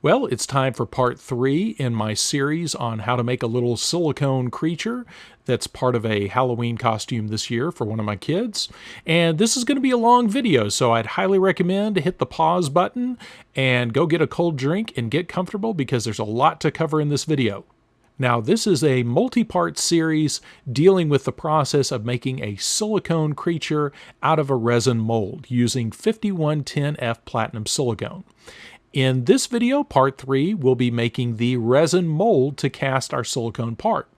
Well, it's time for part 3 in my series on how to make a little silicone creature that's part of a Halloween costume this year for one of my kids. And this is going to be a long video, so I'd highly recommend to hit the pause button and go get a cold drink and get comfortable because there's a lot to cover in this video. Now, this is a multi-part series dealing with the process of making a silicone creature out of a resin mold using 5110F platinum silicone. In this video, part 3, we'll be making the resin mold to cast our silicone part.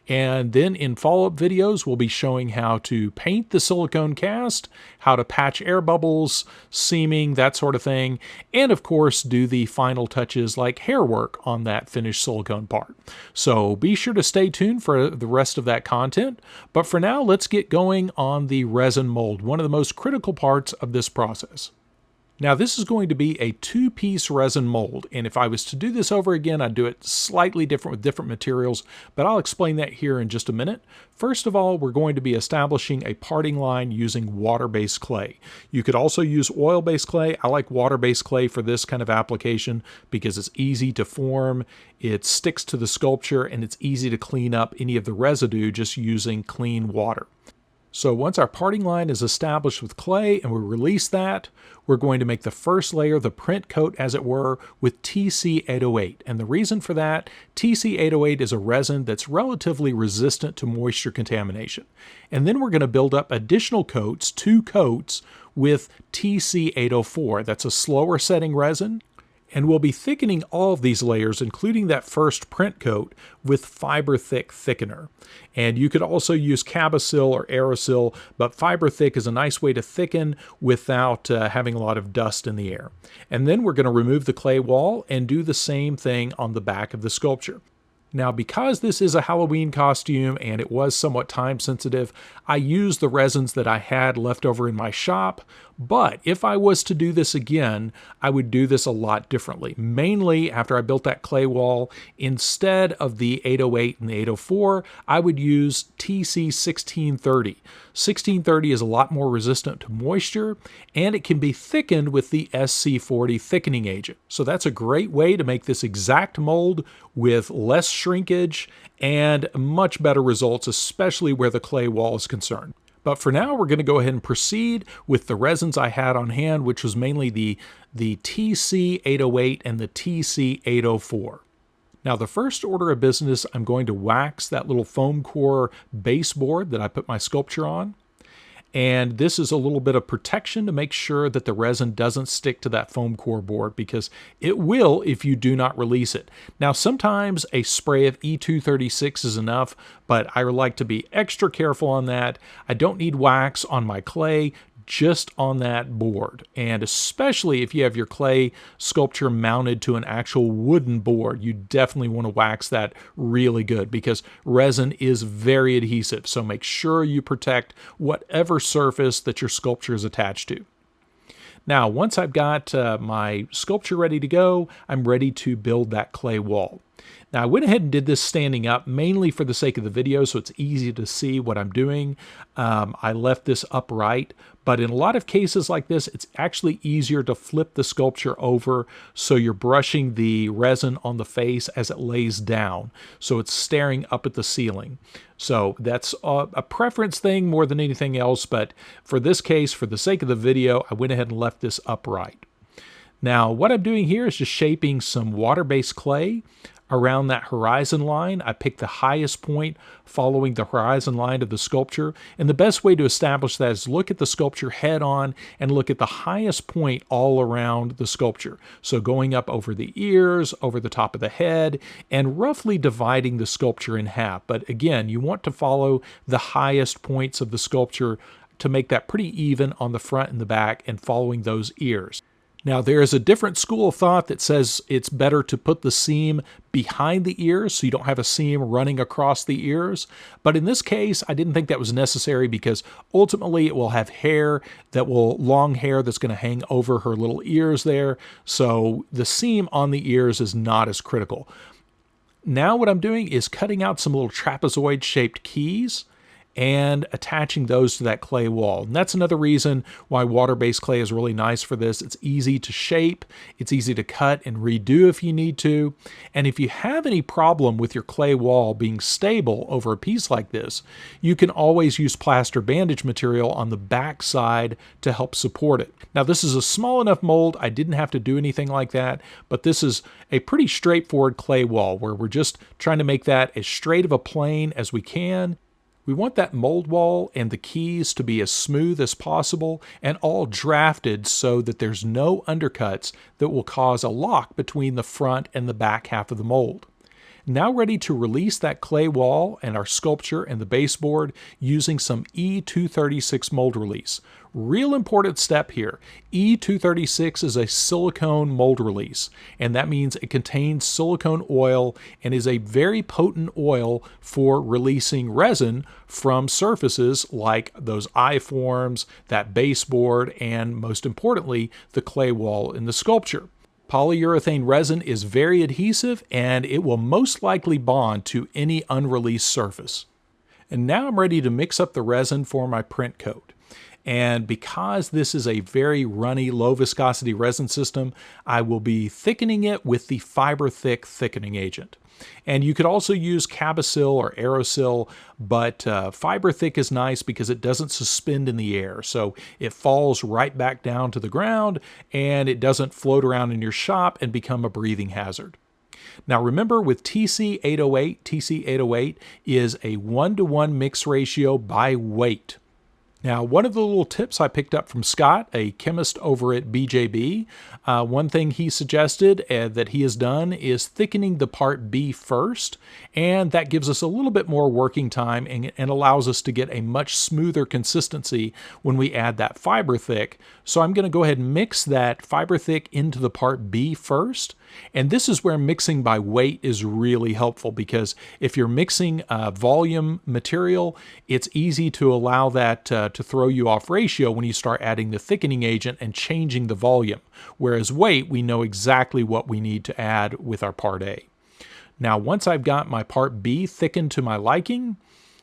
And then in follow-up videos, we'll be showing how to paint the silicone cast, how to patch air bubbles, seaming, that sort of thing, and of course do the final touches like hair work on that finished silicone part. So be sure to stay tuned for the rest of that content. But for now, let's get going on the resin mold, one of the most critical parts of this process. Now this is going to be a 2-piece resin mold, and if I was to do this over again, I'd do it slightly different with different materials, but I'll explain that here in just a minute. First of all, we're going to be establishing a parting line using water-based clay. You could also use oil-based clay. I like water-based clay for this kind of application because it's easy to form, it sticks to the sculpture, and it's easy to clean up any of the residue just using clean water. So once our parting line is established with clay and we release that, we're going to make the first layer, the print coat as it were, with TC808. And the reason for that, TC808 is a resin that's relatively resistant to moisture contamination. And then we're going to build up additional coats, 2 coats, with TC804. That's a slower setting resin. And we'll be thickening all of these layers, including that first print coat, with fiber thick thickener. And you could also use Cabasil or Aerosil, but fiber thick is a nice way to thicken without having a lot of dust in the air. And then we're going to remove the clay wall and do the same thing on the back of the sculpture. Now, because this is a Halloween costume and it was somewhat time sensitive, I used the resins that I had left over in my shop, but if I was to do this again, I would do this a lot differently. Mainly after I built that clay wall, instead of the 808 and the 804, I would use TC 1630. 1630 is a lot more resistant to moisture, and it can be thickened with the SC40 thickening agent. So that's a great way to make this exact mold with less shrinkage and much better results, especially where the clay wall is concerned. But for now, we're going to go ahead and proceed with the resins I had on hand, which was mainly the TC808 and the TC804. Now, the first order of business, I'm going to wax that little foam core baseboard that I put my sculpture on. And this is a little bit of protection to make sure that the resin doesn't stick to that foam core board, because it will if you do not release it. Now, sometimes a spray of E236 is enough, but I like to be extra careful on that. I don't need wax on my clay, just on that board. And especially if you have your clay sculpture mounted to an actual wooden board, you definitely want to wax that really good because resin is very adhesive. So make sure you protect whatever surface that your sculpture is attached to. Now, once I've got my sculpture ready to go, I'm ready to build that clay wall. Now, I went ahead and did this standing up mainly for the sake of the video, so it's easy to see what I'm doing. I left this upright, but in a lot of cases like this, it's actually easier to flip the sculpture over so you're brushing the resin on the face as it lays down, so it's staring up at the ceiling. So that's a preference thing more than anything else, but for this case, for the sake of the video, I went ahead and left this upright. Now, what I'm doing here is just shaping some water-based clay around that horizon line. I picked the highest point following the horizon line of the sculpture. And the best way to establish that is look at the sculpture head on and look at the highest point all around the sculpture. So going up over the ears, over the top of the head, and roughly dividing the sculpture in half. But again, you want to follow the highest points of the sculpture to make that pretty even on the front and the back and following those ears. Now, there is a different school of thought that says it's better to put the seam behind the ears so you don't have a seam running across the ears. But in this case, I didn't think that was necessary because ultimately it will have long hair that's going to hang over her little ears there. So the seam on the ears is not as critical. Now what I'm doing is cutting out some little trapezoid-shaped keys and attaching those to that clay wall. And that's another reason why water-based clay is really nice for this. It's easy to shape, it's easy to cut and redo if you need to. And if you have any problem with your clay wall being stable over a piece like this, you can always use plaster bandage material on the back side to help support it. Now, this is a small enough mold, I didn't have to do anything like that, but this is a pretty straightforward clay wall where we're just trying to make that as straight of a plane as we can. We want that mold wall and the keys to be as smooth as possible and all drafted so that there's no undercuts that will cause a lock between the front and the back half of the mold. Now ready to release that clay wall and our sculpture and the baseboard using some E236 mold release. Real important step here. E236 is a silicone mold release, and that means it contains silicone oil and is a very potent oil for releasing resin from surfaces like those eye forms, that baseboard, and most importantly, the clay wall in the sculpture. Polyurethane resin is very adhesive and it will most likely bond to any unreleased surface. And now I'm ready to mix up the resin for my print coat. And because this is a very runny, low viscosity resin system, I will be thickening it with the Fiber Thick thickening agent. And you could also use Cabasil or Aerosil, but Fiber Thick is nice because it doesn't suspend in the air. So it falls right back down to the ground and it doesn't float around in your shop and become a breathing hazard. Now remember, with TC808 is a 1-to-1 mix ratio by weight. Now, one of the little tips I picked up from Scott, a chemist over at BJB, one thing he suggested that he has done is thickening the part B first, and that gives us a little bit more working time and allows us to get a much smoother consistency when we add that Fiber Thick. So I'm going to go ahead and mix that Fiber Thick into the part B first. And this is where mixing by weight is really helpful, because if you're mixing volume material, it's easy to allow that to throw you off ratio when you start adding the thickening agent and changing the volume. Whereas weight, we know exactly what we need to add with our part A. Now, once I've got my part B thickened to my liking,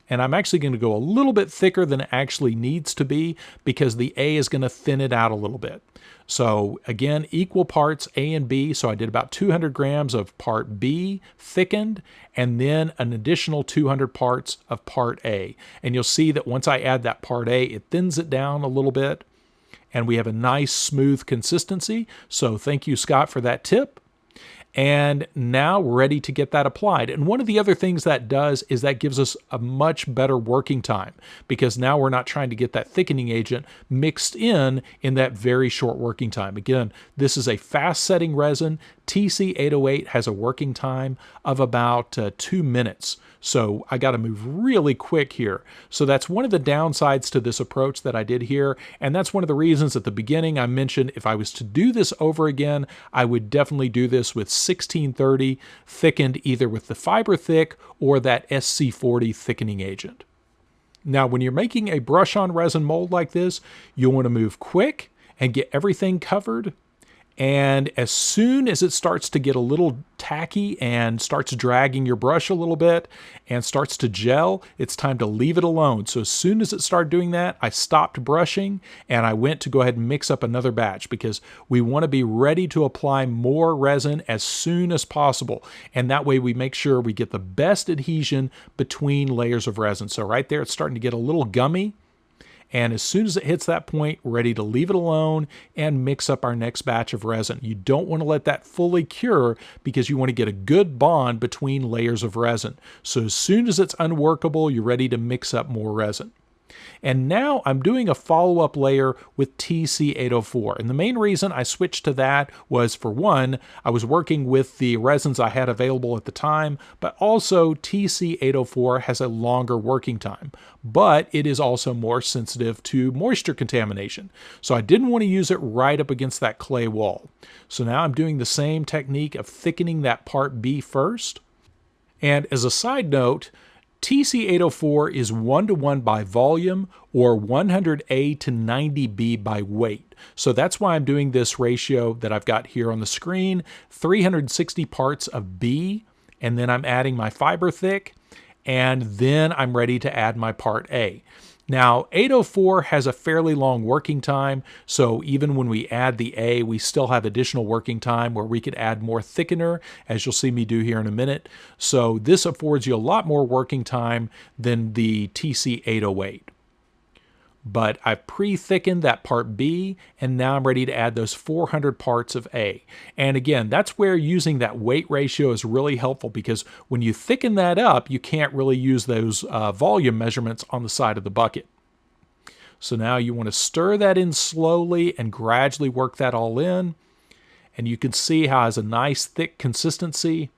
and I'm actually going to go a little bit thicker than it actually needs to be because the A is going to thin it out a little bit. So again, equal parts A and B. So I did about 200 grams of part B thickened and then an additional 200 parts of part A. And you'll see that once I add that part A, it thins it down a little bit and we have a nice smooth consistency. So thank you, Scott, for that tip. And now we're ready to get that applied. And one of the other things that does is that gives us a much better working time, because now we're not trying to get that thickening agent mixed in that very short working time. Again, this is a fast setting resin. TC808 has a working time of about 2 minutes. So I got to move really quick here. So that's one of the downsides to this approach that I did here. And that's one of the reasons at the beginning I mentioned if I was to do this over again, I would definitely do this with 1630 thickened either with the Fiber Thick or that SC40 thickening agent. Now, when you're making a brush-on resin mold like this, you'll want to move quick and get everything covered. And as soon as it starts to get a little tacky and starts dragging your brush a little bit and starts to gel, it's time to leave it alone. So as soon as it started doing that, I stopped brushing and I went to go ahead and mix up another batch, because we want to be ready to apply more resin as soon as possible. And that way we make sure we get the best adhesion between layers of resin. So right there, it's starting to get a little gummy. And as soon as it hits that point, we're ready to leave it alone and mix up our next batch of resin. You don't want to let that fully cure because you want to get a good bond between layers of resin. So as soon as it's unworkable, you're ready to mix up more resin. And now I'm doing a follow-up layer with TC804. And the main reason I switched to that was, for one, I was working with the resins I had available at the time, but also TC804 has a longer working time, but it is also more sensitive to moisture contamination. So I didn't want to use it right up against that clay wall. So now I'm doing the same technique of thickening that part B first. And as a side note, TC804 is 1-to-1 by volume or 100A to 90B by weight. So that's why I'm doing this ratio that I've got here on the screen, 360 parts of B, and then I'm adding my Fiber Thick, and then I'm ready to add my part A. Now, 804 has a fairly long working time, so even when we add the A, we still have additional working time where we could add more thickener, as you'll see me do here in a minute. So this affords you a lot more working time than the TC 808. But I've pre-thickened that part B, and now I'm ready to add those 400 parts of A. And again, that's where using that weight ratio is really helpful, because when you thicken that up, you can't really use those volume measurements on the side of the bucket. So now you want to stir that in slowly and gradually work that all in. And you can see how it has a nice thick consistency.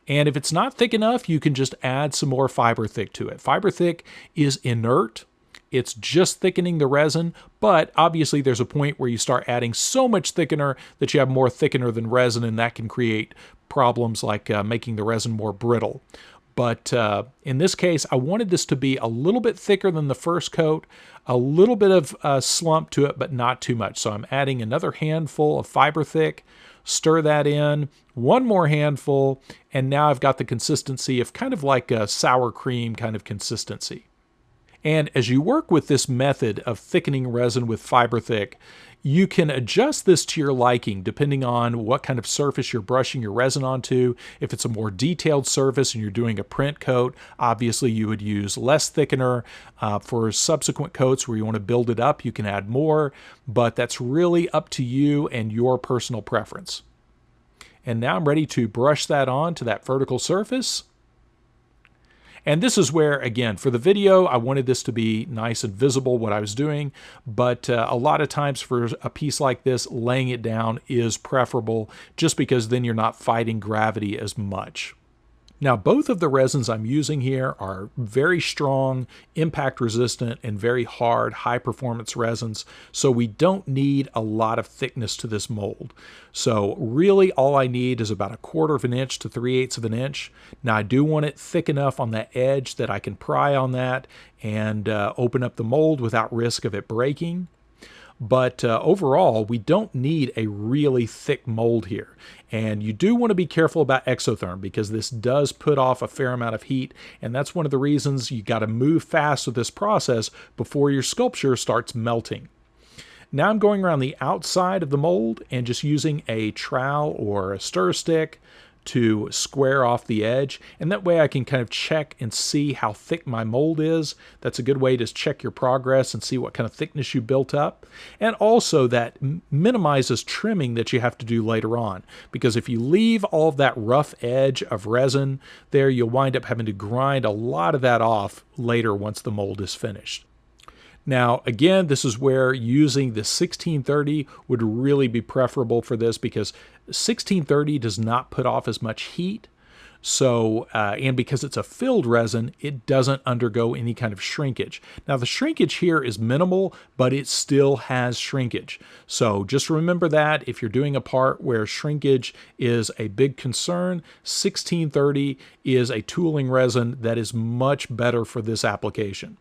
And if it's not thick enough, you can just add some more fiber thick to it. Fiber thick is inert. It's just thickening the resin, but obviously there's a point where you start adding so much thickener that you have more thickener than resin, and that can create problems like making the resin more brittle. But in this case, I wanted this to be a little bit thicker than the first coat, a little bit of slump to it, but not too much. So I'm adding another handful of fiber thick, stir that in, one more handful, and now I've got the consistency of kind of like a sour cream kind of consistency. And as you work with this method of thickening resin with fiber thick, you can adjust this to your liking depending on what kind of surface you're brushing your resin onto. If it's a more detailed surface and you're doing a print coat, obviously you would use less thickener. For subsequent coats where you want to build it up, you can add more, but that's really up to you and your personal preference. And now I'm ready to brush that on to that vertical surface. And this is where, again, for the video, I wanted this to be nice and visible what I was doing, but a lot of times for a piece like this, laying it down is preferable just because then you're not fighting gravity as much. Now, both of the resins I'm using here are very strong, impact resistant, and very hard, high performance resins, so we don't need a lot of thickness to this mold. So really all I need is about 1/4 of an inch to 3/8 of an inch. Now I do want it thick enough on that edge that I can pry on that and open up the mold without risk of it breaking. But overall, we don't need a really thick mold here. And you do want to be careful about exotherm because this does put off a fair amount of heat. And that's one of the reasons you got to move fast with this process before your sculpture starts melting. Now I'm going around the outside of the mold and just using a trowel or a stir stick to square off the edge, and that way I can kind of check and see how thick my mold is. That's a good way to check your progress and see what kind of thickness you built up. And also that minimizes trimming that you have to do later on, because if you leave all of that rough edge of resin there, you'll wind up having to grind a lot of that off later once the mold is finished. Now, again, this is where using the 1630 would really be preferable for this, because 1630 does not put off as much heat. So, and because it's a filled resin, it doesn't undergo any kind of shrinkage. Now, the shrinkage here is minimal, but it still has shrinkage. So just remember that if you're doing a part where shrinkage is a big concern, 1630 is a tooling resin that is much better for this application.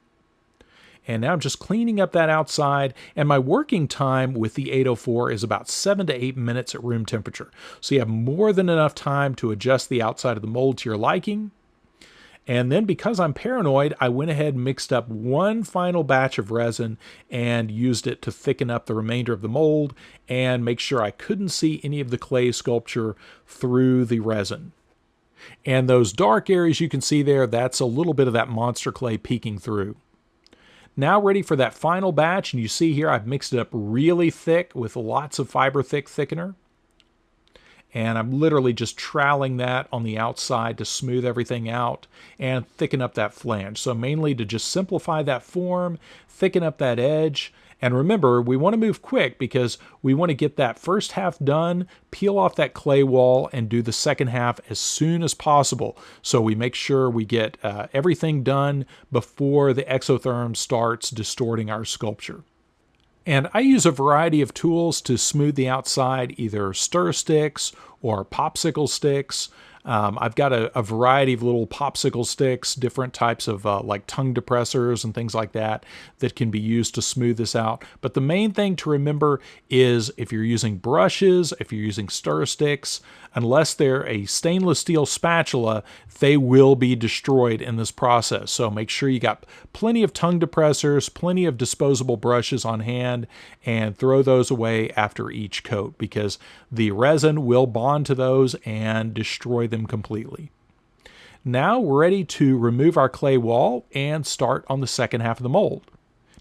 And now I'm just cleaning up that outside, and my working time with the 804 is about 7 to 8 minutes at room temperature. So you have more than enough time to adjust the outside of the mold to your liking. And then because I'm paranoid, I went ahead and mixed up one final batch of resin and used it to thicken up the remainder of the mold and make sure I couldn't see any of the clay sculpture through the resin. And those dark areas you can see there, that's a little bit of that monster clay peeking through. Now ready for that final batch, and you see here I've mixed it up really thick with lots of fiber thick thickener. And I'm literally just troweling that on the outside to smooth everything out and thicken up that flange. So mainly to just simplify that form, thicken up that edge. And remember, we want to move quick because we want to get that first half done, peel off that clay wall, and do the second half as soon as possible. So we make sure we get everything done before the exotherm starts distorting our sculpture. And I use a variety of tools to smooth the outside, either stir sticks or popsicle sticks. I've got a variety of little popsicle sticks, different types of like tongue depressors and things like that that can be used to smooth this out. But the main thing to remember is if you're using brushes, if you're using stir sticks, unless they're a stainless steel spatula, they will be destroyed in this process. So make sure you got plenty of tongue depressors, plenty of disposable brushes on hand, and throw those away after each coat because the resin will bond to those and destroy them completely. Now we're ready to remove our clay wall and start on the second half of the mold.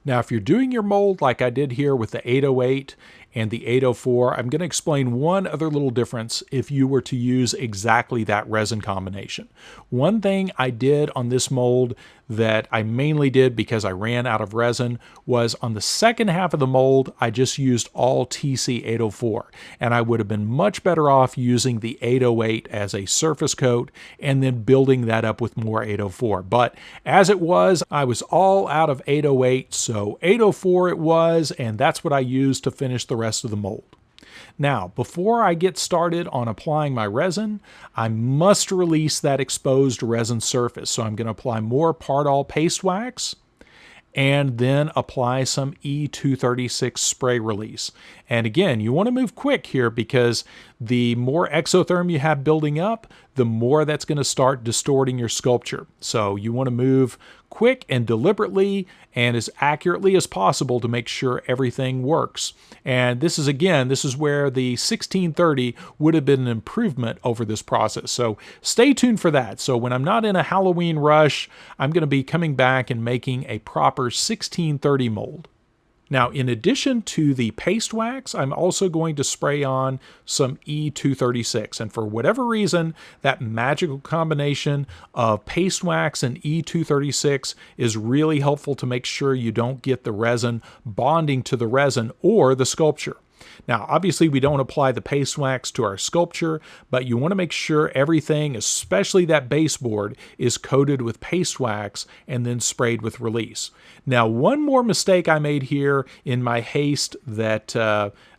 Now, if you're doing your mold like I did here with the 808 and the 804, I'm going to explain one other little difference if you were to use exactly that resin combination. One thing I did on this mold that I mainly did because I ran out of resin was on the second half of the mold, I just used all TC 804, and I would have been much better off using the 808 as a surface coat and then building that up with more 804. But as it was, I was all out of 808, so 804 it was, and that's what I used to finish the rest of the mold. Now, before I get started on applying my resin, I must release that exposed resin surface. So I'm going to apply more Part-All paste wax and then apply some E236 spray release. And again, you want to move quick here because the more exotherm you have building up, the more that's going to start distorting your sculpture. So you want to move quick and deliberately and as accurately as possible to make sure everything works. And this is, again, this is where the 1630 would have been an improvement over this process. So stay tuned for that. So when I'm not in a Halloween rush, I'm going to be coming back and making a proper 1630 mold. Now, in addition to the paste wax, I'm also going to spray on some E236. And for whatever reason, that magical combination of paste wax and E236 is really helpful to make sure you don't get the resin bonding to the resin or the sculpture. Now, obviously, we don't apply the paste wax to our sculpture, but you want to make sure everything, especially that baseboard, is coated with paste wax and then sprayed with release. Now, one more mistake I made here in my haste that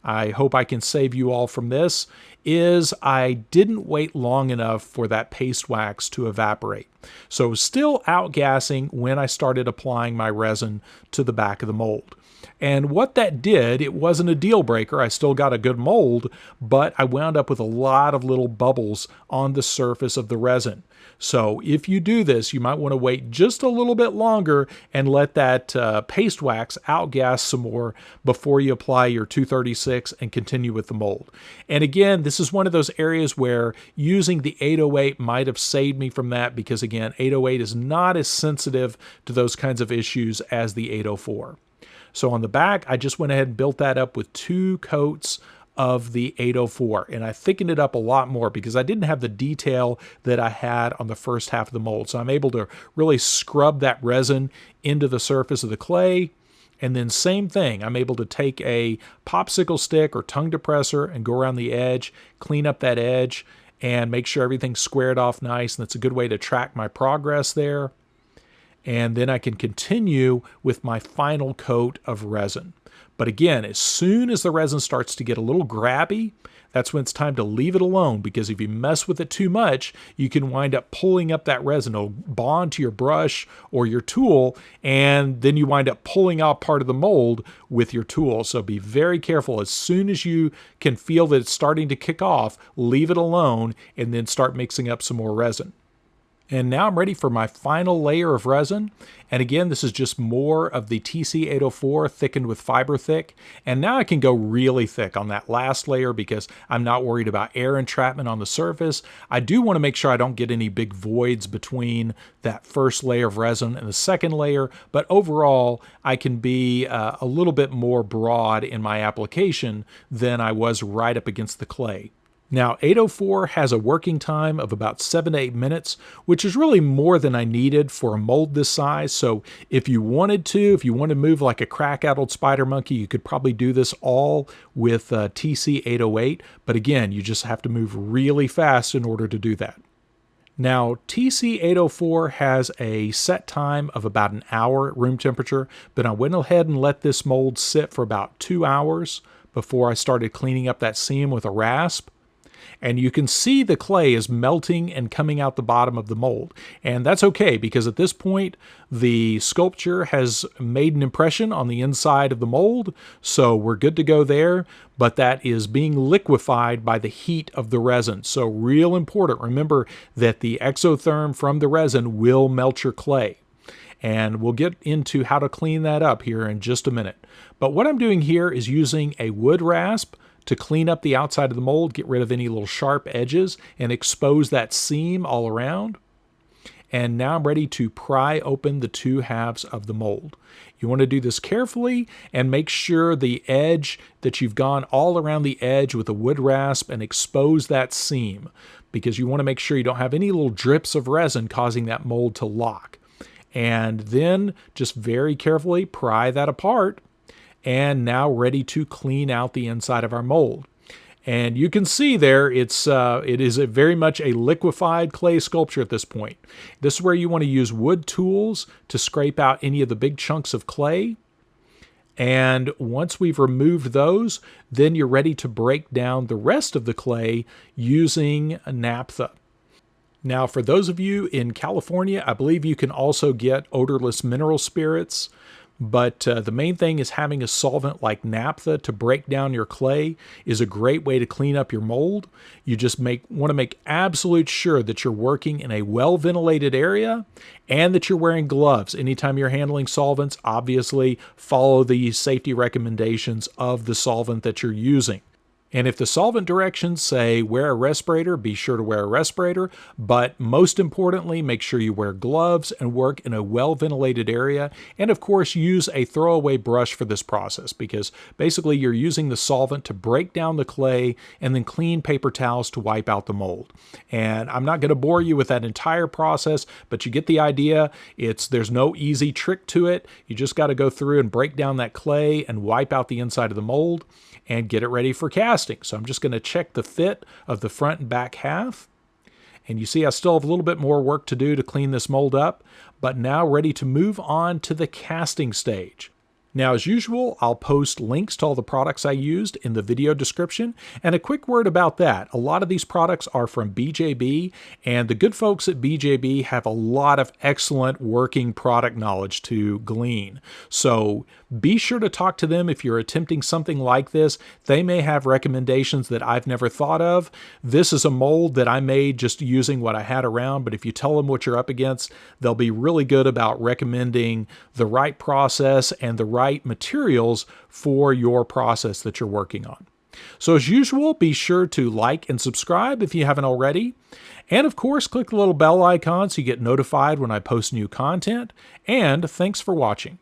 I hope I can save you all from this is I didn't wait long enough for that paste wax to evaporate. So it was still outgassing when I started applying my resin to the back of the mold. And what that did, it wasn't a deal breaker. I still got a good mold, but I wound up with a lot of little bubbles on the surface of the resin. So if you do this, you might want to wait just a little bit longer and let that paste wax outgas some more before you apply your 236 and continue with the mold. And again, this is one of those areas where using the 808 might have saved me from that because, again, 808 is not as sensitive to those kinds of issues as the 804. So on the back, I just went ahead and built that up with 2 coats of the 804, and I thickened it up a lot more because I didn't have the detail that I had on the first half of the mold. So I'm able to really scrub that resin into the surface of the clay. And then same thing, I'm able to take a popsicle stick or tongue depressor and go around the edge, clean up that edge, and make sure everything's squared off nice. And that's a good way to track my progress there. And then I can continue with my final coat of resin. But again, as soon as the resin starts to get a little grabby, that's when it's time to leave it alone, because if you mess with it too much, you can wind up pulling up that resin. It'll bond to your brush or your tool, and then you wind up pulling out part of the mold with your tool. So be very careful. As soon as you can feel that it's starting to kick off, leave it alone and then start mixing up some more resin. And now I'm ready for my final layer of resin. And again, this is just more of the TC804 thickened with fiber thick. And now I can go really thick on that last layer because I'm not worried about air entrapment on the surface. I do want to make sure I don't get any big voids between that first layer of resin and the second layer. But overall, I can be a little bit more broad in my application than I was right up against the clay. Now, 804 has a working time of about 7 to 8 minutes, which is really more than I needed for a mold this size. So if you wanted to move like a crack-addled spider monkey, you could probably do this all with TC 808. But again, you just have to move really fast in order to do that. Now, TC 804 has a set time of about an hour at room temperature, but I went ahead and let this mold sit for about 2 hours before I started cleaning up that seam with a rasp. And you can see the clay is melting and coming out the bottom of the mold. And that's okay, because at this point, the sculpture has made an impression on the inside of the mold, so we're good to go there, but that is being liquefied by the heat of the resin. So real important, remember that the exotherm from the resin will melt your clay. And we'll get into how to clean that up here in just a minute. But what I'm doing here is using a wood rasp to clean up the outside of the mold, get rid of any little sharp edges, and expose that seam all around. And now I'm ready to pry open the two halves of the mold. You want to do this carefully and make sure the edge, that you've gone all around the edge with a wood rasp and expose that seam, because you want to make sure you don't have any little drips of resin causing that mold to lock. And then just very carefully pry that apart, and now ready to clean out the inside of our mold. And you can see there, it is very much a liquefied clay sculpture at this point. This is where you want to use wood tools to scrape out any of the big chunks of clay. And once we've removed those, then you're ready to break down the rest of the clay using naphtha. Now, for those of you in California, I believe you can also get odorless mineral spirits. But the main thing is having a solvent like naphtha to break down your clay is a great way to clean up your mold. You just want to make absolute sure that you're working in a well-ventilated area and that you're wearing gloves. Anytime you're handling solvents, obviously follow the safety recommendations of the solvent that you're using. And if the solvent directions say wear a respirator, be sure to wear a respirator. But most importantly, make sure you wear gloves and work in a well-ventilated area. And of course, use a throwaway brush for this process, because basically you're using the solvent to break down the clay and then clean paper towels to wipe out the mold. And I'm not going to bore you with that entire process, but you get the idea. There's no easy trick to it. You just got to go through and break down that clay and wipe out the inside of the mold and get it ready for casting. So I'm just going to check the fit of the front and back half. And you see I still have a little bit more work to do to clean this mold up, but now ready to move on to the casting stage. Now, as usual, I'll post links to all the products I used in the video description. And a quick word about that. A lot of these products are from BJB, and the good folks at BJB have a lot of excellent working product knowledge to glean. So be sure to talk to them if you're attempting something like this. They may have recommendations that I've never thought of. This is a mold that I made just using what I had around, but if you tell them what you're up against, they'll be really good about recommending the right process and the right materials for your process that you're working on. So as usual, be sure to like and subscribe if you haven't already. And of course, click the little bell icon so you get notified when I post new content. And thanks for watching.